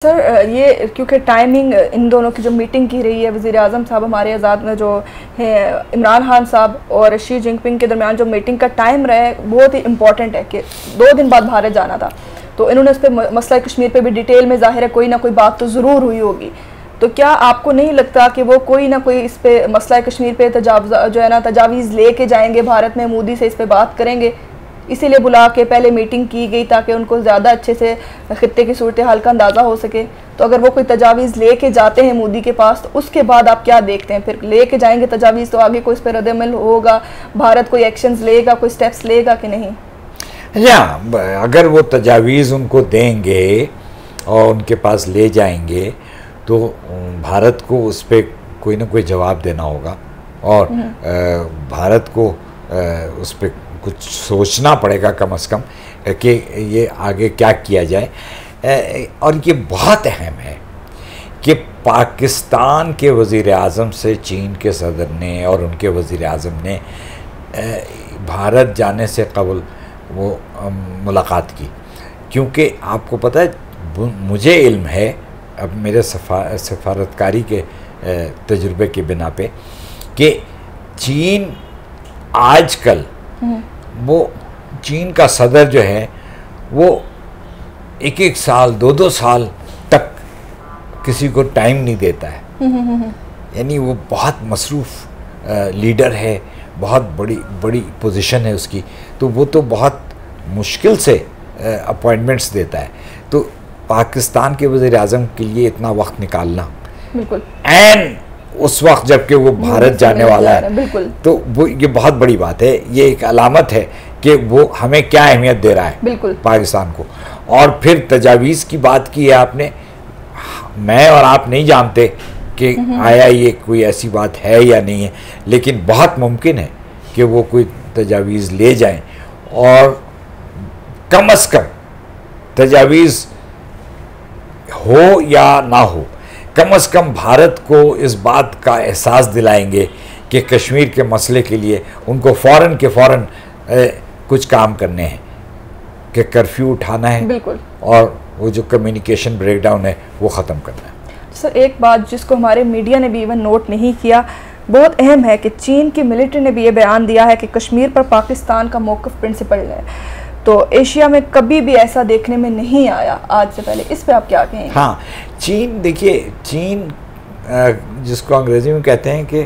Sir ये क्योंकि timing इन दोनों की जो मीटिंग की रही है, वज़ीर आज़म साहब हमारे आज़ाद में जो है इमरान खान साहब और शी जिनपिंग के दरमियान जो मीटिंग का टाइम रहा है बहुत ही इम्पॉर्टेंट है कि 2 दिन बाद भारत जाना था। तो इन्होंने इस पर मसला कश्मीर पे भी डिटेल में ज़ाहिर है कोई ना कोई बात तो ज़रूर हुई होगी। तो क्या आपको नहीं लगता कि वो कोई ना कोई इस पे मसला कश्मीर पे जो है ना तजावीज़ ले के जाएंगे भारत में, मोदी से इस पर बात करेंगे, इसीलिए बुला के पहले मीटिंग की गई ताकि उनको ज़्यादा अच्छे से खित्ते की सूरत हाल का अंदाज़ा हो सके। तो अगर वो कोई तजावीज़ लेके जाते हैं मोदी के पास तो उसके बाद आप क्या देखते हैं? फिर लेके जाएंगे तजावीज़ तो आगे कोई इस पर रद्द-ए-अमल होगा, भारत कोई एक्शंस लेगा, कोई स्टेप्स लेगा कि नहीं? या अगर वो तजावीज़ उनको देंगे और उनके पास ले जाएंगे तो भारत को उस पर कोई ना कोई जवाब देना होगा और भारत को उस पर कुछ सोचना पड़ेगा कम से कम कि ये आगे क्या किया जाए। और ये बहुत अहम है कि पाकिस्तान के वज़ीर आज़म से चीन के सदर ने और उनके वज़ीर आज़म ने भारत जाने से कबल वो मुलाकात की, क्योंकि आपको पता है मुझे इल्म है अब मेरे सफारतकारी के तजुर्बे के बिना पे कि चीन आजकल वो चीन का सदर जो है वो 1-1 साल 2-2 साल तक किसी को टाइम नहीं देता है। यानी वो बहुत मसरूफ़ लीडर है, बहुत बड़ी पोजीशन है उसकी, तो वो तो बहुत मुश्किल से अपॉइंटमेंट्स देता है। तो पाकिस्तान के वज़ीर आज़म के लिए इतना वक्त निकालना बिल्कुल एंड उस वक्त जबकि वो भारत जाने वाला है, तो वो ये बहुत बड़ी बात है। ये एक अलामत है कि वो हमें क्या अहमियत दे रहा है पाकिस्तान को। और फिर तजावीज़ की बात की है आपने, मैं और आप नहीं जानते कि आया ये कोई ऐसी बात है या नहीं है, लेकिन बहुत मुमकिन है कि वो कोई तजावीज़ ले जाएं और कम से कम तजावीज़ हो या ना हो, कम से कम भारत को इस बात का एहसास दिलाएंगे कि कश्मीर के मसले के लिए उनको फ़ौरन के फ़ौरन कुछ काम करने हैं, कि कर्फ्यू उठाना है और वो जो कम्युनिकेशन ब्रेकडाउन है वो ख़त्म करना है। सर एक बात जिसको हमारे मीडिया ने भी इवन नोट नहीं किया, बहुत अहम है कि चीन की मिलिट्री ने भी ये बयान दिया है कि कश्मीर पर पाकिस्तान का मौक़िफ़ प्रिंसिपल है। तो एशिया में कभी भी ऐसा देखने में नहीं आया आज से पहले, इस पे आप क्या कहेंगे? हाँ, चीन देखिए, चीन जिसको अंग्रेज़ी में कहते हैं कि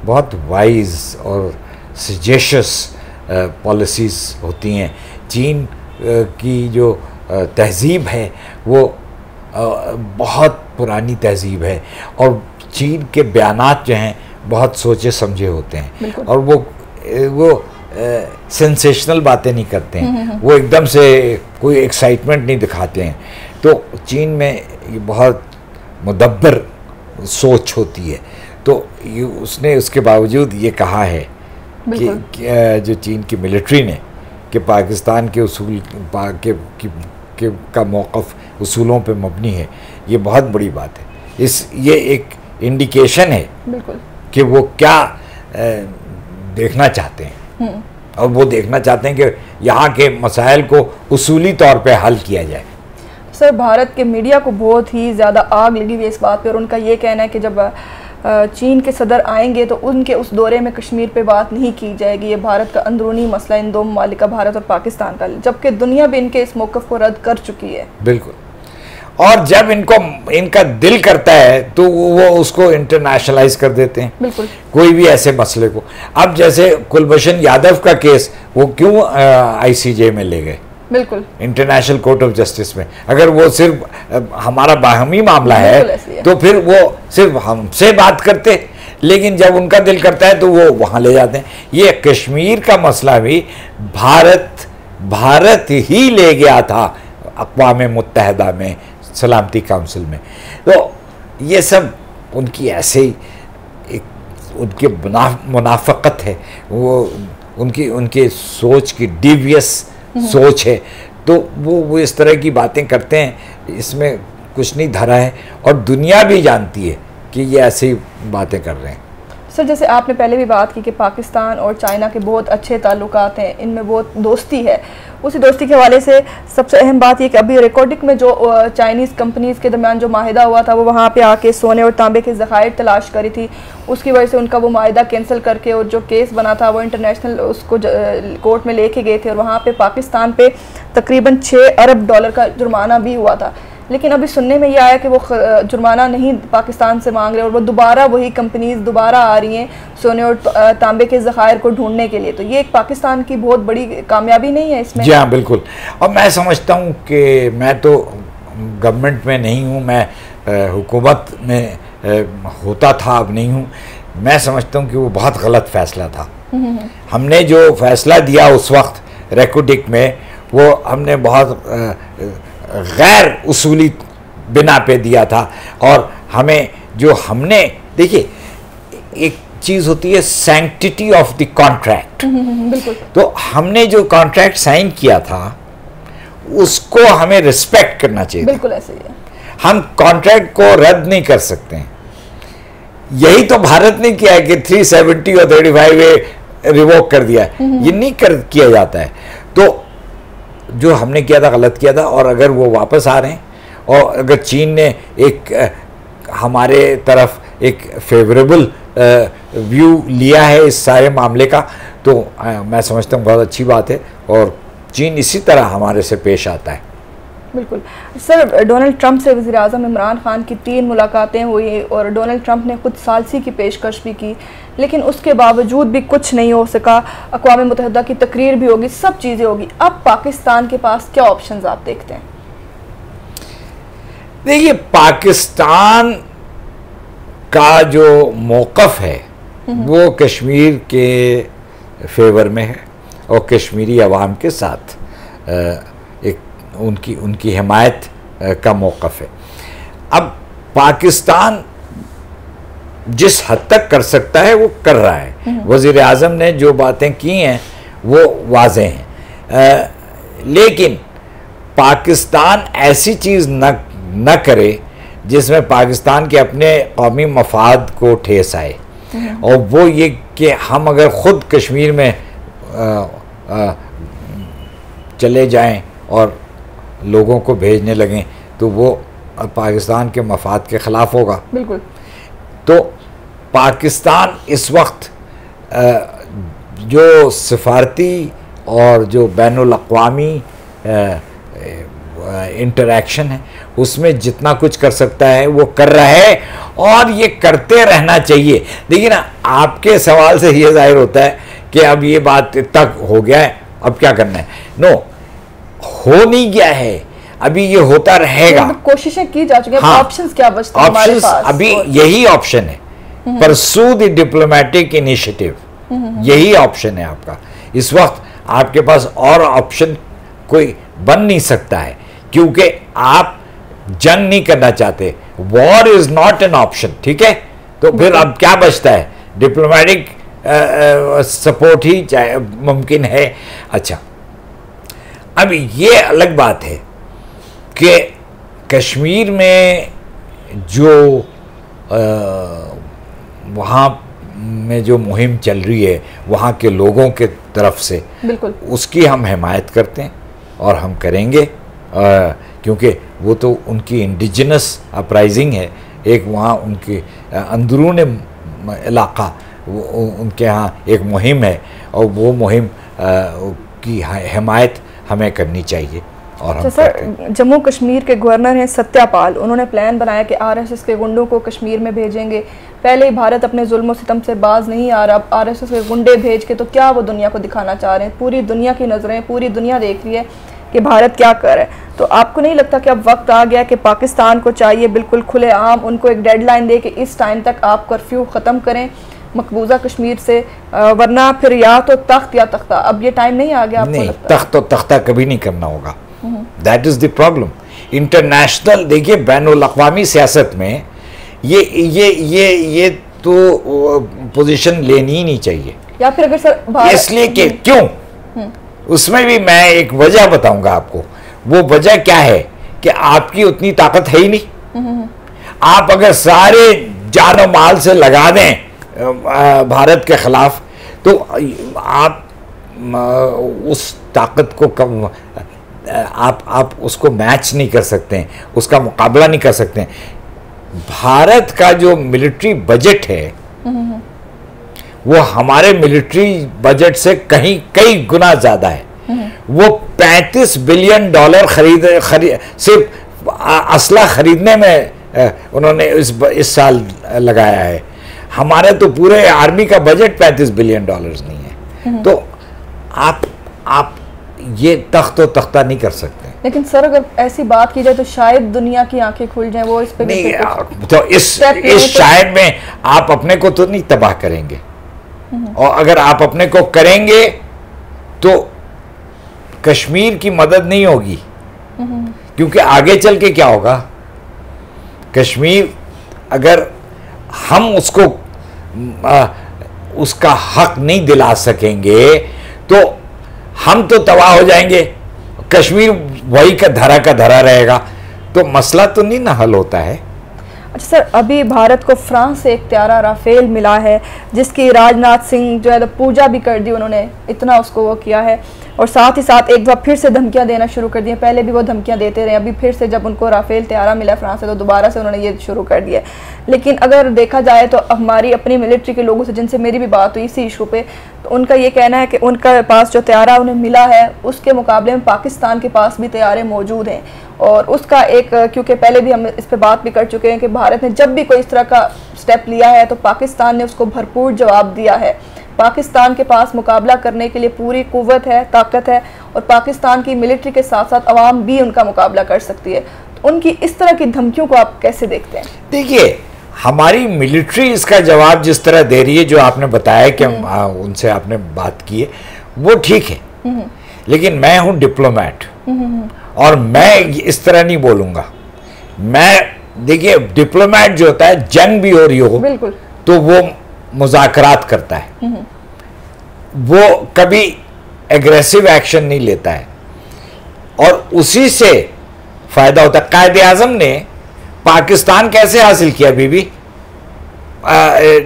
बहुत वाइज और सजेशियस पॉलिसीज़ होती हैं। चीन की जो तहज़ीब है वो बहुत पुरानी तहज़ीब है और चीन के बयानात जो हैं बहुत सोचे समझे होते हैं और वो सेंसेशनल बातें नहीं करते हैं, वो एकदम से कोई एक्साइटमेंट नहीं दिखाते हैं। तो चीन में ये बहुत मुदब्बर सोच होती है। तो ये उसने उसके बावजूद ये कहा है कि जो चीन की मिलिट्री ने कि पाकिस्तान के उसूल का मौक़िफ़ उसूलों पे मबनी है, ये बहुत बड़ी बात है। ये एक इंडिकेशन है कि वो क्या देखना चाहते हैं और वो देखना चाहते हैं कि यहाँ के मसाइल को उसूली तौर पे हल किया जाए। सर भारत के मीडिया को बहुत ही ज़्यादा आग लगी हुई है इस बात पे और उनका ये कहना है कि जब चीन के सदर आएंगे तो उनके उस दौरे में कश्मीर पे बात नहीं की जाएगी, ये भारत का अंदरूनी मसला इन दो ममालिक का, भारत और पाकिस्तान का, जबकि दुनिया भी इनके इस मौक़िफ़ को रद्द कर चुकी है। बिल्कुल, और जब इनका दिल करता है तो वो उसको इंटरनेशनलाइज कर देते हैं, बिल्कुल कोई भी ऐसे मसले को। अब जैसे कुलभूषण यादव का केस वो क्यों ICJ में ले गए, बिल्कुल इंटरनेशनल कोर्ट ऑफ जस्टिस में? अगर वो सिर्फ हमारा बाहमी मामला है तो फिर वो सिर्फ हमसे बात करते, लेकिन जब उनका दिल करता है तो वो वहाँ ले जाते हैं। ये कश्मीर का मसला भी भारत ही ले गया था अक़वाम मुत्तहिदा में, सलामती काउंसिल में। तो ये सब उनकी ऐसे ही एक उनके मुनाफ़क़त है, वो उनकी सोच की डिवियस सोच है। तो वो इस तरह की बातें करते हैं, इसमें कुछ नहीं धरा है और दुनिया भी जानती है कि ये ऐसी बातें कर रहे हैं। सर जैसे आपने पहले भी बात की कि पाकिस्तान और चाइना के बहुत अच्छे ताल्लुकात हैं, इनमें बहुत दोस्ती है उसी दोस्ती के हवाले से सबसे अहम बात ये कि अभी रिकॉर्डिक में जो चाइनीज़ कंपनीज़ के दरमियान जो माहिदा हुआ था, वो वहाँ पे आके सोने और तांबे के ज़खायर तलाश करी थी, उसकी वजह से उनका वो माहिदा कैंसिल करके और जो केस बना था वो इंटरनेशनल उसको कोर्ट में लेके गए थे और वहाँ पे पाकिस्तान पे तकरीबन 6 अरब डॉलर का जुर्माना भी हुआ था। लेकिन अभी सुनने में ये आया कि वो जुर्माना नहीं पाकिस्तान से मांग रहे और वो दोबारा वही कंपनीज दोबारा आ रही हैं सोने और तांबे के ज़खायर को ढूंढने के लिए। तो ये एक पाकिस्तान की बहुत बड़ी कामयाबी नहीं है इसमें? जी हाँ, बिल्कुल। और मैं समझता हूँ कि मैं तो गवर्नमेंट में नहीं हूँ, मैं हुकूमत में होता था, अब नहीं हूँ। मैं समझता हूँ कि वो बहुत गलत फ़ैसला था। हमने जो फ़ैसला दिया उस वक्त रेकोडिक में, वो हमने बहुत गैर उसूली बिना पे दिया था। और हमें जो हमने, देखिए एक चीज़ होती है सैंक्टिटी ऑफ द कॉन्ट्रैक्ट, तो हमने जो कॉन्ट्रैक्ट साइन किया था उसको हमें रिस्पेक्ट करना चाहिए। बिल्कुल ऐसे ही है। हम कॉन्ट्रैक्ट को रद्द नहीं कर सकते हैं। यही तो भारत ने किया है कि 370 और 35A रिवोक कर दिया है, ये नहीं किया जाता है। तो जो हमने किया था गलत किया था, और अगर वो वापस आ रहे हैं और अगर चीन ने एक हमारे तरफ एक फेवरेबल व्यू लिया है इस सारे मामले का, तो मैं समझता हूँ बहुत अच्छी बात है और चीन इसी तरह हमारे से पेश आता है। बिल्कुल सर, डोनाल्ड ट्रंप से वज़ीर आज़म इमरान खान की 3 मुलाकातें हुई और डोनाल्ड ट्रंप ने खुद सालसी की पेशकश भी की, लेकिन उसके बावजूद भी कुछ नहीं हो सका। अक़वाम मुत्तहिदा की तकरीर भी होगी, सब चीज़ें होगी। अब पाकिस्तान के पास क्या ऑप्शंस आप देखते हैं? देखिए, पाकिस्तान का जो मौक़िफ़ है वो कश्मीर के फेवर में है और कश्मीरी अवाम के साथ एक उनकी हिमायत का मौक़िफ़ है। अब पाकिस्तान जिस हद तक कर सकता है वो कर रहा है। वज़ीर आज़म ने जो बातें की हैं वो वाज़ेह हैं, लेकिन पाकिस्तान ऐसी चीज़ न करे जिसमें पाकिस्तान के अपने कौमी मफाद को ठेस आए। और वो ये कि हम अगर ख़ुद कश्मीर में चले जाएं और लोगों को भेजने लगें तो वो पाकिस्तान के मफाद के ख़िलाफ़ होगा। बिल्कुल। तो पाकिस्तान इस वक्त जो सिफारती और जो बैनुल अक़वामी इंटरेक्शन है उसमें जितना कुछ कर सकता है वो कर रहा है और ये करते रहना चाहिए। देखिए ना, आपके सवाल से ये जाहिर होता है कि अब ये बात तक हो गया है, अब क्या करना है। नो, हो नहीं गया है, अभी ये होता रहेगा। कोशिशें की जा चुकी हैं। हाँ, ऑप्शंस क्या बचते हैं हमारे पास? अभी यही ऑप्शन है, परसू द डिप्लोमेटिक इनिशिएटिव, यही ऑप्शन है आपका। इस वक्त आपके पास और ऑप्शन कोई बन नहीं सकता है क्योंकि आप जंग नहीं करना चाहते। War is not an option, ठीक है? तो फिर अब क्या बचता है? डिप्लोमेटिक सपोर्ट ही चाहे मुमकिन है। अच्छा, अब ये अलग बात है कि कश्मीर में जो वहाँ में जो मुहिम चल रही है वहाँ के लोगों के तरफ से, बिल्कुल, उसकी हम हिमायत करते हैं और हम करेंगे, क्योंकि वो तो उनकी इंडिजिनस अपराइजिंग है। एक वहाँ उनके अंदरून इलाका, उनके यहाँ एक मुहिम है और वो मुहिम की हिमायत हमें करनी चाहिए। और हम सर, जम्मू कश्मीर के गवर्नर हैं सत्यापाल, उन्होंने प्लान बनाया कि आरएसएस के गुंडों को कश्मीर में भेजेंगे। पहले ही भारत अपने जुल्म सितम से बाज नहीं आ रहा, आरएसएस के गुंडे भेज के तो क्या वो दुनिया को दिखाना चाह रहे हैं? पूरी दुनिया की नज़रें, पूरी दुनिया देख रही है कि भारत क्या कर रहा है। तो आपको नहीं लगता कि अब वक्त आ गया कि पाकिस्तान को चाहिए बिल्कुल खुलेआम उनको एक डेडलाइन दे कि इस टाइम तक आप कर्फ्यू ख़त्म करें मकबूजा कश्मीर से, वरना फिर या तो तख्त या तख्ता? अब ये टाइम नहीं आ गया आपको? नहीं, तख्त तो तख्ता कभी नहीं करना होगा। That is the problem. International, देखिए, बैनुल अक़वामी सियासत में ये तो पोजीशन लेनी ही नहीं चाहिए। या फिर अगर सर इसलिए कि क्यों, उसमें भी मैं एक वजह बताऊंगा आपको। वो वजह क्या है कि आपकी उतनी ताकत है ही नहीं। आप अगर सारे जान माल से लगा दें भारत के खिलाफ तो आप उस ताकत को कम आप उसको मैच नहीं कर सकते हैं, उसका मुकाबला नहीं कर सकते हैं। भारत का जो मिलिट्री बजट है वो हमारे मिलिट्री बजट से कई गुना ज़्यादा है। वो $35 बिलियन सिर्फ असला खरीदने में उन्होंने इस साल लगाया है। हमारे तो पूरे आर्मी का बजट $35 बिलियन नहीं है। तो आप ये तख्ता नहीं कर सकते। लेकिन सर अगर ऐसी बात की जाए तो शायद दुनिया की आंखें खुल जाएं, वो इस पे नहीं, तो इस शायद में आप अपने को तो नहीं तबाह करेंगे, और अगर आप अपने को करेंगे तो कश्मीर की मदद नहीं होगी, क्योंकि आगे चल के क्या होगा, कश्मीर अगर हम उसको उसका हक नहीं दिला सकेंगे तो हम तो तबाह हो जाएंगे, कश्मीर वही का धरा रहेगा, तो मसला तो नहीं ना हल होता है। अच्छा सर, अभी भारत को फ्रांस से एक त्यारा राफेल मिला है जिसकी राजनाथ सिंह जो है पूजा भी कर दी उन्होंने, इतना उसको वो किया है, और साथ ही साथ एक बार फिर से धमकियां देना शुरू कर दी हैं। पहले भी वो धमकियां देते रहे, अभी फिर से जब उनको राफेल त्यारा मिला फ्रांस से तो दोबारा से उन्होंने ये शुरू कर दिया। लेकिन अगर देखा जाए तो हमारी अपनी मिलिट्री के लोगों से जिनसे मेरी भी बात हुई इसी इशू पे, तो उनका ये कहना है कि उनका पास जो त्यारा उन्हें मिला है उसके मुकाबले में पाकिस्तान के पास भी त्यारे मौजूद हैं, और उसका एक, क्योंकि पहले भी हम इस पर बात भी कर चुके हैं कि भारत ने जब भी कोई इस तरह का स्टेप लिया है तो पाकिस्तान ने उसको भरपूर जवाब दिया है। पाकिस्तान के पास मुकाबला करने के लिए पूरी कुव्वत है, ताकत है, और पाकिस्तान की मिलिट्री के साथ साथ अवाम भी उनका मुकाबला कर सकती है। तो उनकी इस तरह की धमकियों को आप कैसे देखते हैं? देखिए, हमारी मिलिट्री इसका जवाब जिस तरह दे रही है, जो आपने बताया कि उनसे आपने बात की है, वो ठीक है, लेकिन मैं हूं डिप्लोमैट और मैं इस तरह नहीं बोलूंगा। मैं देखिए, डिप्लोमैट जो होता है, जंग भी हो रही हो बिल्कुल, तो वो मुज़ाकरात करता है, वो कभी एग्रेसिव एक्शन नहीं लेता है, और उसी से फायदा होता है। कायदे-आज़म ने पाकिस्तान कैसे हासिल किया बीबी?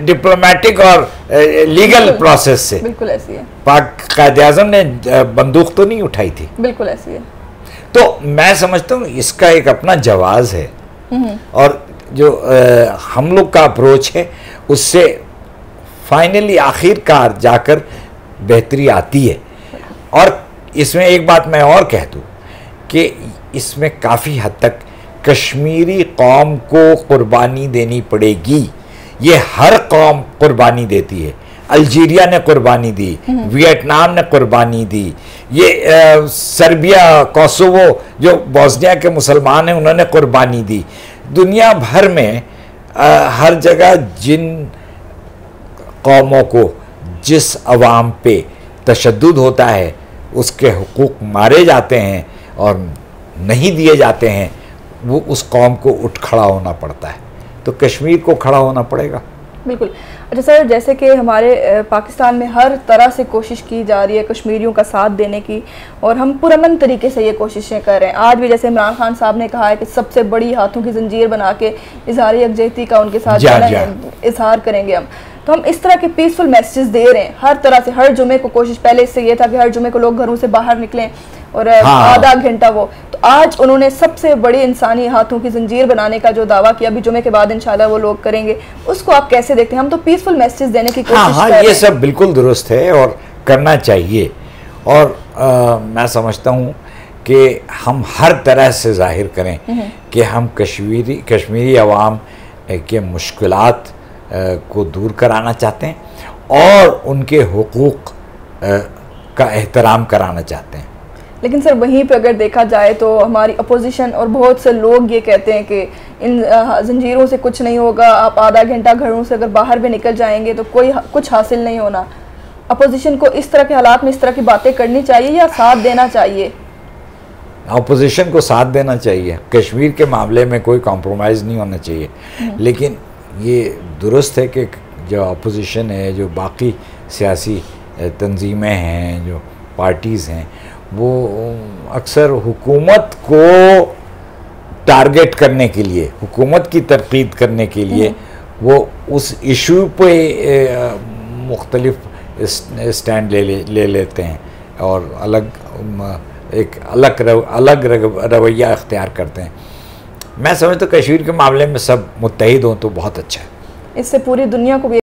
डिप्लोमेटिक और लीगल प्रोसेस से। बिल्कुल ऐसी है। कायदे-आज़म ने बंदूक तो नहीं उठाई थी। बिल्कुल ऐसी है। तो मैं समझता हूँ इसका एक अपना जवाज है, और जो हम लोग का अप्रोच है उससे फाइनली आखिरकार जाकर बेहतरी आती है। और इसमें एक बात मैं और कह दूँ कि इसमें काफ़ी हद तक कश्मीरी कौम को कुर्बानी देनी पड़ेगी। ये हर कौम कुर्बानी देती है। अल्जीरिया ने कुर्बानी दी, वियतनाम ने कुर्बानी दी, ये सर्बिया, कोसोवो जो बोस्निया के मुसलमान हैं उन्होंने कुर्बानी दी। दुनिया भर में हर जगह जिन कौमों को जिस अवाम पे तशद्दुद होता है, उसके हुकूक मारे जाते हैं और नहीं दिए जाते हैं, वो उस कौम को उठ खड़ा होना पड़ता है। तो कश्मीर को खड़ा होना पड़ेगा। बिल्कुल। अच्छा सर, जैसे कि हमारे पाकिस्तान में हर तरह से कोशिश की जा रही है कश्मीरियों का साथ देने की, और हम पुरअमन तरीके से ये कोशिशें कर रहे हैं। आज भी जैसे इमरान खान साहब ने कहा है कि सबसे बड़ी हाथों की जंजीर बना के इजहार यकजहती का उनके साथ इजहार करेंगे हम। तो हम इस तरह के पीसफुल मैसेजेस दे रहे हैं हर तरह से। हर जुमे को कोशिश, पहले इससे ये था कि हर जुमे को लोग घरों से बाहर निकलें और आधा घंटा वो, तो आज उन्होंने सबसे बड़ी इंसानी हाथों की जंजीर बनाने का जो दावा किया, अभी जुमे के बाद इंशाल्लाह वो लोग करेंगे, उसको आप कैसे देखते हैं? हम तो पीसफुल मैसेज देने की कोशिश कर रहे हैं। ये सब बिल्कुल दुरुस्त है और करना चाहिए, और मैं समझता हूँ कि हम हर तरह से जाहिर करें कि हम कश्मीरी अवाम के मुश्किलात को दूर कराना चाहते हैं और उनके हुकूक का एहतराम कराना चाहते हैं। लेकिन सर वहीं पे अगर देखा जाए तो हमारी अपोजिशन और बहुत से लोग ये कहते हैं कि इन जंजीरों से कुछ नहीं होगा, आप आधा घंटा घरों से अगर बाहर भी निकल जाएंगे तो कोई कुछ हासिल नहीं होना। अपोजिशन को इस तरह के हालात में इस तरह की बातें करनी चाहिए या साथ देना चाहिए? अपोजिशन को साथ देना चाहिए। कश्मीर के मामले में कोई कॉम्प्रोमाइज़ नहीं होना चाहिए, लेकिन ये दुरुस्त है कि जो अपोजिशन है, जो बाकी सियासी तंजीमें हैं, जो पार्टीज़ हैं, वो अक्सर हुकूमत को टारगेट करने के लिए, हुकूमत की तरकीद करने के लिए वो उस इशू पे मुख्तलिफ स्टैंड ले लेते हैं और एक अलग रवैया अख्तियार करते हैं। मैं समझता हूँ कश्मीर के मामले में सब मुत्तहिद हों तो बहुत अच्छा है। इससे पूरी दुनिया को भी